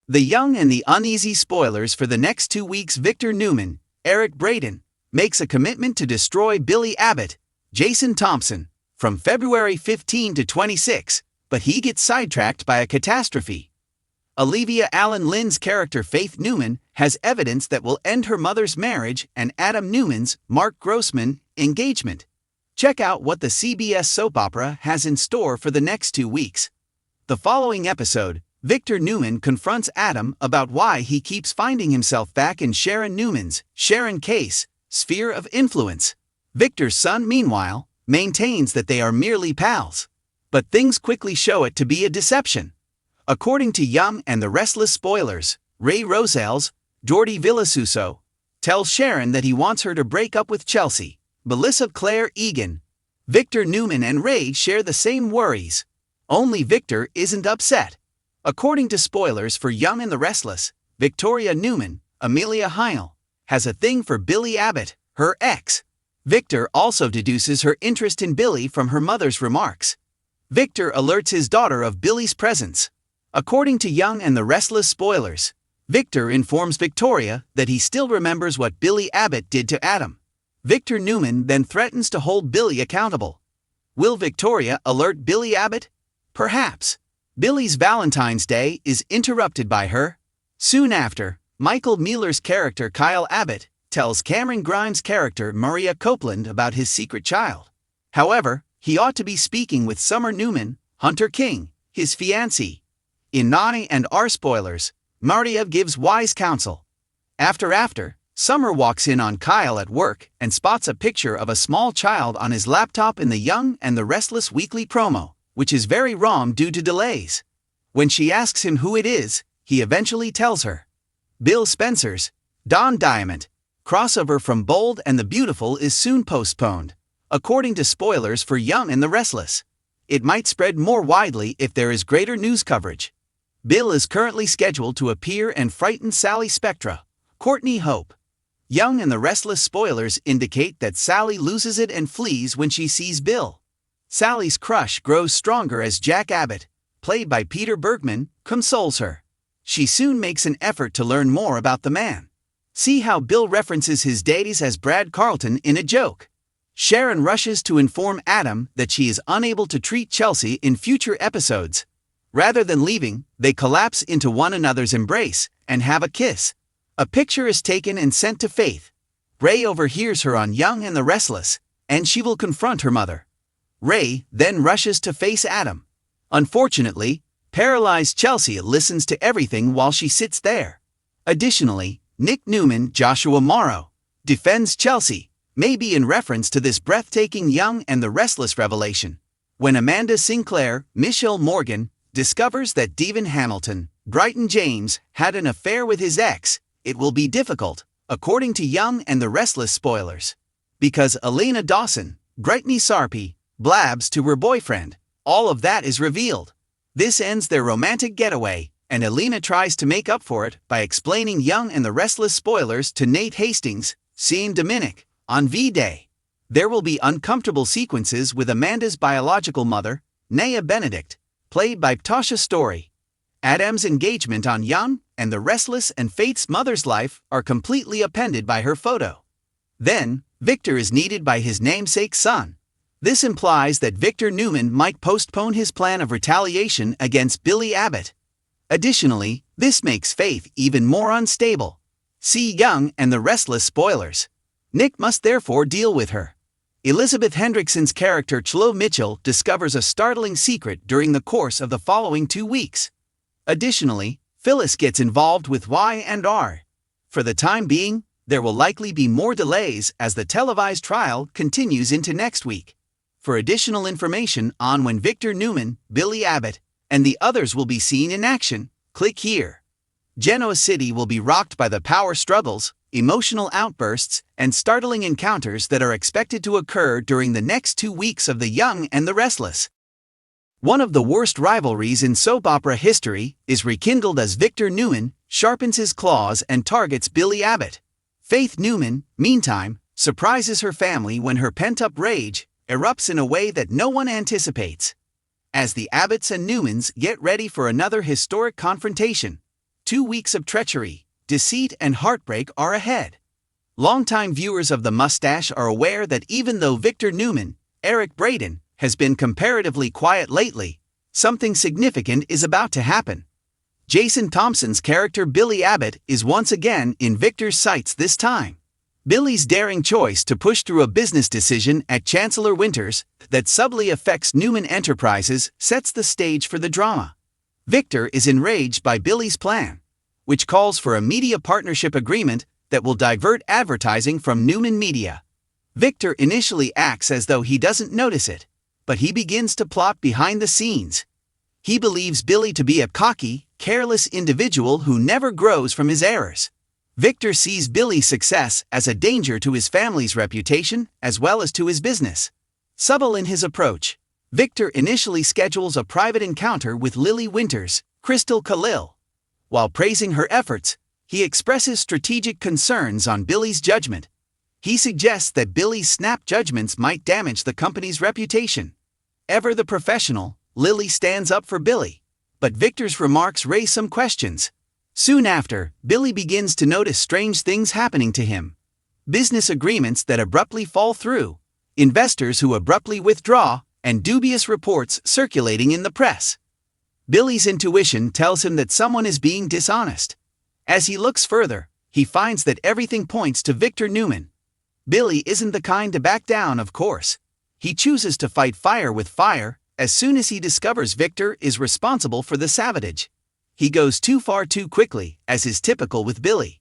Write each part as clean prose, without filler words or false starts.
The Young and the Uneasy spoilers for the next 2 weeks. Victor Newman, Eric Braeden, makes a commitment to destroy Billy Abbott, Jason Thompson, from February 15 to 26, but he gets sidetracked by a catastrophe. Olivia Allen Lynn's character Faith Newman has evidence that will end her mother's marriage and Adam Newman's, Mark Grossman, engagement. Check out what the CBS soap opera has in store for the next 2 weeks. The following episode, Victor Newman confronts Adam about why he keeps finding himself back in Sharon Newman's, Sharon Case, sphere of influence. Victor's son, meanwhile, maintains that they are merely pals. But things quickly show it to be a deception. According to Young and the Restless spoilers, Ray Rosales, Jordi Villasuso, tells Sharon that he wants her to break up with Chelsea, Melissa Claire Egan. Victor Newman and Ray share the same worries. Only Victor isn't upset. According to spoilers for Young and the Restless, Victoria Newman, Amelia Heil, has a thing for Billy Abbott, her ex. Victor also deduces her interest in Billy from her mother's remarks. Victor alerts his daughter of Billy's presence. According to Young and the Restless spoilers, Victor informs Victoria that he still remembers what Billy Abbott did to Adam. Victor Newman then threatens to hold Billy accountable. Will Victoria alert Billy Abbott? Perhaps. Billy's Valentine's Day is interrupted by her. Soon after, Michael Mueller's character Kyle Abbott tells Cameron Grimes' character Maria Copeland about his secret child. However, he ought to be speaking with Summer Newman, Hunter King, his fiancée. In Nani and R spoilers, Maria gives wise counsel. After, Summer walks in on Kyle at work and spots a picture of a small child on his laptop in the Young and the Restless weekly promo, which is very wrong due to delays. When she asks him who it is, he eventually tells her. Bill Spencer's Don Diamond crossover from Bold and the Beautiful is soon postponed. According to spoilers for Young and the Restless, it might spread more widely if there is greater news coverage. Bill is currently scheduled to appear and frighten Sally Spectra, Courtney Hope. Young and the Restless spoilers indicate that Sally loses it and flees when she sees Bill. Sally's crush grows stronger as Jack Abbott, played by Peter Bergman, consoles her. She soon makes an effort to learn more about the man. See how Bill references his days as Brad Carlton in a joke. Sharon rushes to inform Adam that she is unable to treat Chelsea in future episodes. Rather than leaving, they collapse into one another's embrace and have a kiss. A picture is taken and sent to Faith. Ray overhears her on Young and the Restless, and she will confront her mother. Ray then rushes to face Adam. Unfortunately, paralyzed Chelsea listens to everything while she sits there. Additionally, Nick Newman, Joshua Morrow, defends Chelsea, maybe in reference to this breathtaking Young and the Restless revelation. When Amanda Sinclair, Michelle Morgan, discovers that Devon Hamilton, Brighton James, had an affair with his ex, it will be difficult, according to Young and the Restless spoilers. Because Elena Dawson, Brittany Sarpy, blabs to her boyfriend, all of that is revealed. This ends their romantic getaway, and Elena tries to make up for it by explaining Young and the Restless spoilers to Nate Hastings, seeing Dominic, on V-Day. There will be uncomfortable sequences with Amanda's biological mother, Naya Benedict, played by Tasha Story. Adam's engagement on Young and the Restless and Faith's mother's life are completely appended by her photo. Then, Victor is needed by his namesake son. This implies that Victor Newman might postpone his plan of retaliation against Billy Abbott. Additionally, this makes Faith even more unstable. See Young and the Restless spoilers. Nick must therefore deal with her. Elizabeth Hendrickson's character Chloe Mitchell discovers a startling secret during the course of the following 2 weeks. Additionally, Phyllis gets involved with Y&R. For the time being, there will likely be more delays as the televised trial continues into next week. For additional information on when Victor Newman, Billy Abbott, and the others will be seen in action, click here. Genoa City will be rocked by the power struggles, emotional outbursts, and startling encounters that are expected to occur during the next 2 weeks of The Young and the Restless. One of the worst rivalries in soap opera history is rekindled as Victor Newman sharpens his claws and targets Billy Abbott. Faith Newman, meantime, surprises her family when her pent-up rage erupts in a way that no one anticipates. As the Abbotts and Newmans get ready for another historic confrontation, 2 weeks of treachery, deceit, and heartbreak are ahead. Longtime viewers of The Mustache are aware that even though Victor Newman, Eric Braeden, has been comparatively quiet lately, something significant is about to happen. Jason Thompson's character Billy Abbott is once again in Victor's sights this time. Billy's daring choice to push through a business decision at Chancellor Winters that subtly affects Newman Enterprises sets the stage for the drama. Victor is enraged by Billy's plan, which calls for a media partnership agreement that will divert advertising from Newman Media. Victor initially acts as though he doesn't notice it, but he begins to plot behind the scenes. He believes Billy to be a cocky, careless individual who never grows from his errors. Victor sees Billy's success as a danger to his family's reputation as well as to his business. Subtle in his approach, Victor initially schedules a private encounter with Lily Winters, Crystal Khalil. While praising her efforts, he expresses strategic concerns on Billy's judgment. He suggests that Billy's snap judgments might damage the company's reputation. Ever the professional, Lily stands up for Billy, but Victor's remarks raise some questions. Soon after, Billy begins to notice strange things happening to him. Business agreements that abruptly fall through, investors who abruptly withdraw, and dubious reports circulating in the press. Billy's intuition tells him that someone is being dishonest. As he looks further, he finds that everything points to Victor Newman. Billy isn't the kind to back down, of course. He chooses to fight fire with fire as soon as he discovers Victor is responsible for the sabotage. He goes too far too quickly, as is typical with Billy.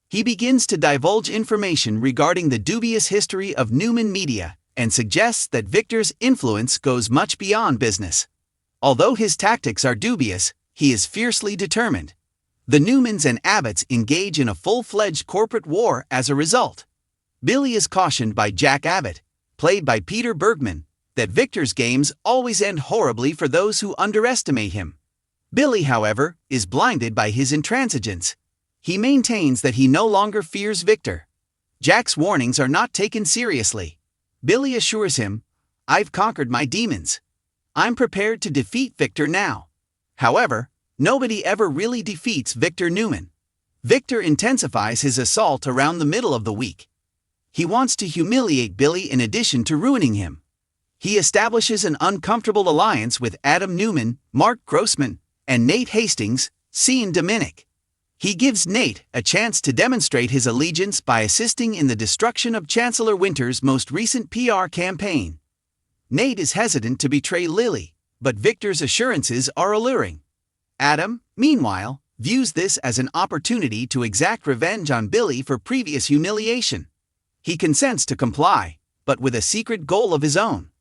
He begins to divulge information regarding the dubious history of Newman Media and suggests that Victor's influence goes much beyond business. Although his tactics are dubious, he is fiercely determined. The Newmans and Abbotts engage in a full-fledged corporate war as a result. Billy is cautioned by Jack Abbott, played by Peter Bergman, that Victor's games always end horribly for those who underestimate him. Billy, however, is blinded by his intransigence. He maintains that he no longer fears Victor. Jack's warnings are not taken seriously. Billy assures him, "I've conquered my demons. I'm prepared to defeat Victor now." However, nobody ever really defeats Victor Newman. Victor intensifies his assault around the middle of the week. He wants to humiliate Billy in addition to ruining him. He establishes an uncomfortable alliance with Adam Newman, Mark Grossman, and Nate Hastings, Sean Dominic. He gives Nate a chance to demonstrate his allegiance by assisting in the destruction of Chancellor Winters' most recent PR campaign. Nate is hesitant to betray Lily, but Victor's assurances are alluring. Adam, meanwhile, views this as an opportunity to exact revenge on Billy for previous humiliation. He consents to comply, but with a secret goal of his own.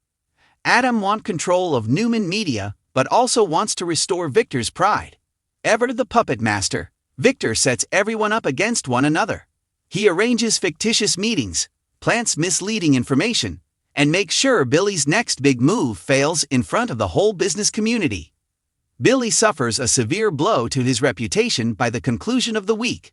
Adam wants control of Newman Media, but also wants to restore Victor's pride. Ever the puppet master, Victor sets everyone up against one another. He arranges fictitious meetings, plants misleading information, and makes sure Billy's next big move fails in front of the whole business community. Billy suffers a severe blow to his reputation by the conclusion of the week.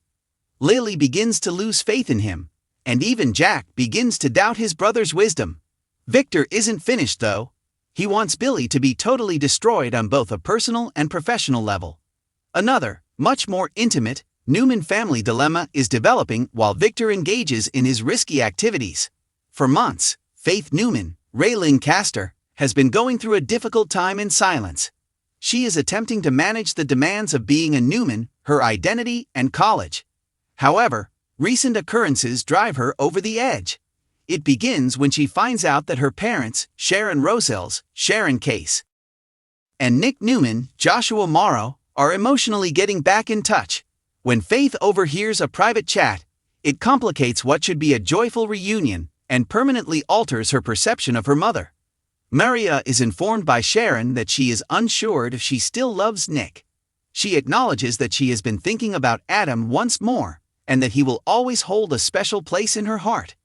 Lily begins to lose faith in him, and even Jack begins to doubt his brother's wisdom. Victor isn't finished though. He wants Billy to be totally destroyed on both a personal and professional level. Another, much more intimate, Newman family dilemma is developing while Victor engages in his risky activities. For months, Faith Newman, Raylene Castor, has been going through a difficult time in silence. She is attempting to manage the demands of being a Newman, her identity, and college. However, recent occurrences drive her over the edge. It begins when she finds out that her parents, Sharon Rosells, Sharon Case, and Nick Newman, Joshua Morrow, are emotionally getting back in touch. When Faith overhears a private chat, it complicates what should be a joyful reunion and permanently alters her perception of her mother. Maria is informed by Sharon that she is unsure if she still loves Nick. She acknowledges that she has been thinking about Adam once more, and that he will always hold a special place in her heart.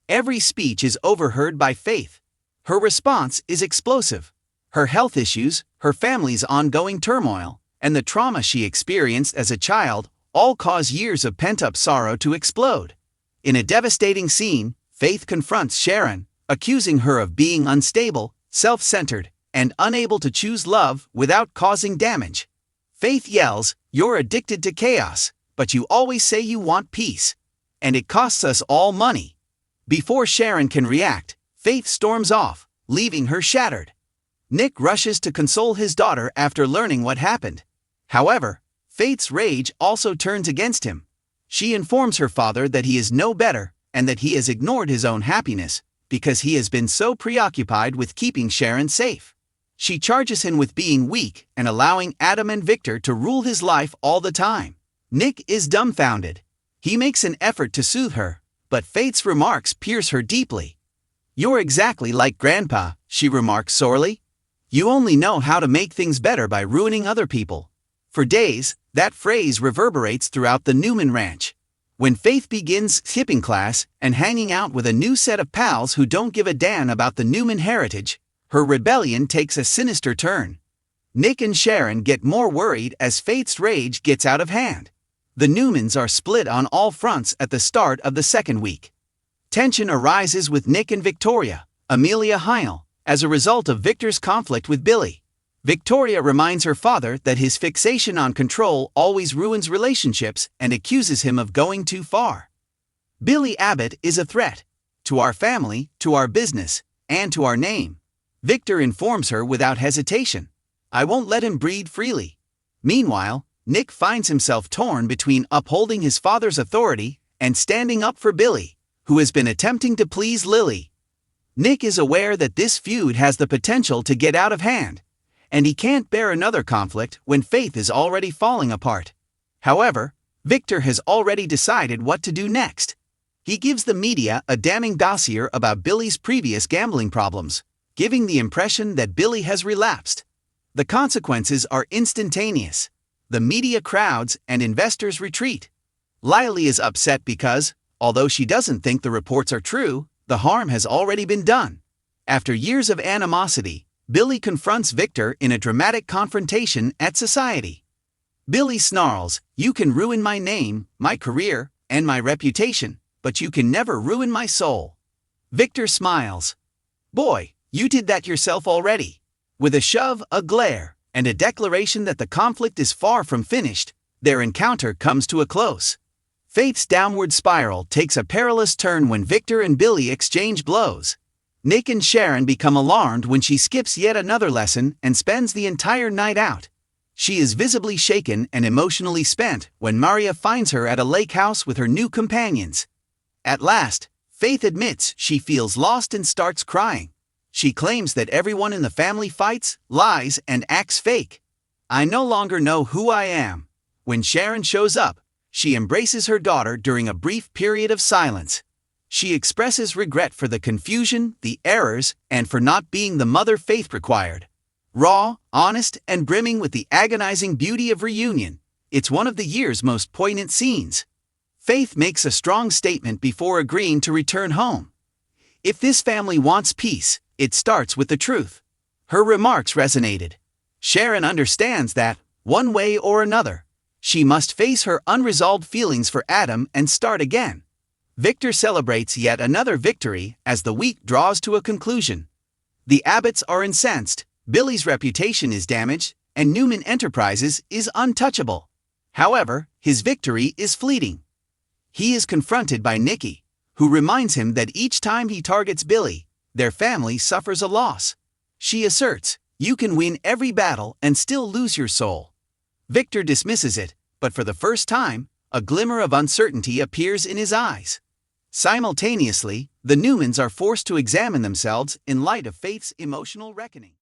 Every speech is overheard by Faith. Her response is explosive. Her health issues, her family's ongoing turmoil, and the trauma she experienced as a child all cause years of pent-up sorrow to explode. In a devastating scene, Faith confronts Sharon, accusing her of being unstable, self-centered, and unable to choose love without causing damage. Faith yells, You're addicted to chaos, but you always say you want peace. And it costs us all money. Before Sharon can react, Faith storms off, leaving her shattered. Nick rushes to console his daughter after learning what happened. However, Faith's rage also turns against him. She informs her father that he is no better and that he has ignored his own happiness because he has been so preoccupied with keeping Sharon safe. She charges him with being weak and allowing Adam and Victor to rule his life all the time. Nick is dumbfounded. He makes an effort to soothe her, but Faith's remarks pierce her deeply. "You're exactly like Grandpa," she remarks sorely. "You only know how to make things better by ruining other people." For days, that phrase reverberates throughout the Newman Ranch. When Faith begins skipping class and hanging out with a new set of pals who don't give a damn about the Newman heritage, her rebellion takes a sinister turn. Nick and Sharon get more worried as Faith's rage gets out of hand. The Newmans are split on all fronts at the start of the second week. Tension arises with Nick and Victoria, Amelia Heil, as a result of Victor's conflict with Billy. Victoria reminds her father that his fixation on control always ruins relationships and accuses him of going too far. Billy Abbott is a threat to our family, to our business, and to our name. Victor informs her without hesitation. "I won't let him breathe freely." Meanwhile, Nick finds himself torn between upholding his father's authority and standing up for Billy, who has been attempting to please Lily. Nick is aware that this feud has the potential to get out of hand, and he can't bear another conflict when Faith is already falling apart. However, Victor has already decided what to do next. He gives the media a damning dossier about Billy's previous gambling problems, giving the impression that Billy has relapsed. The consequences are instantaneous. The media crowds and investors retreat. Lily is upset because, although she doesn't think the reports are true, the harm has already been done. After years of animosity, Billy confronts Victor in a dramatic confrontation at society. Billy snarls, "You can ruin my name, my career, and my reputation, but you can never ruin my soul." Victor smiles. "Boy, you did that yourself already." With a shove, a glare, and a declaration that the conflict is far from finished, their encounter comes to a close. Faith's downward spiral takes a perilous turn when Victor and Billy exchange blows. Nick and Sharon become alarmed when she skips yet another lesson and spends the entire night out. She is visibly shaken and emotionally spent when Maria finds her at a lake house with her new companions. At last, Faith admits she feels lost and starts crying. She claims that everyone in the family fights, lies, and acts fake. "I no longer know who I am." When Sharon shows up, she embraces her daughter during a brief period of silence. She expresses regret for the confusion, the errors, and for not being the mother Faith required. Raw, honest, and brimming with the agonizing beauty of reunion, it's one of the year's most poignant scenes. Faith makes a strong statement before agreeing to return home. If this family wants peace, it starts with the truth. Her remarks resonated. Sharon understands that, one way or another, she must face her unresolved feelings for Adam and start again. Victor celebrates yet another victory as the week draws to a conclusion. The Abbotts are incensed, Billy's reputation is damaged, and Newman Enterprises is untouchable. However, his victory is fleeting. He is confronted by Nikki, who reminds him that each time he targets Billy, their family suffers a loss. She asserts, "You can win every battle and still lose your soul." Victor dismisses it, but for the first time, a glimmer of uncertainty appears in his eyes. Simultaneously, the Newmans are forced to examine themselves in light of Faith's emotional reckoning.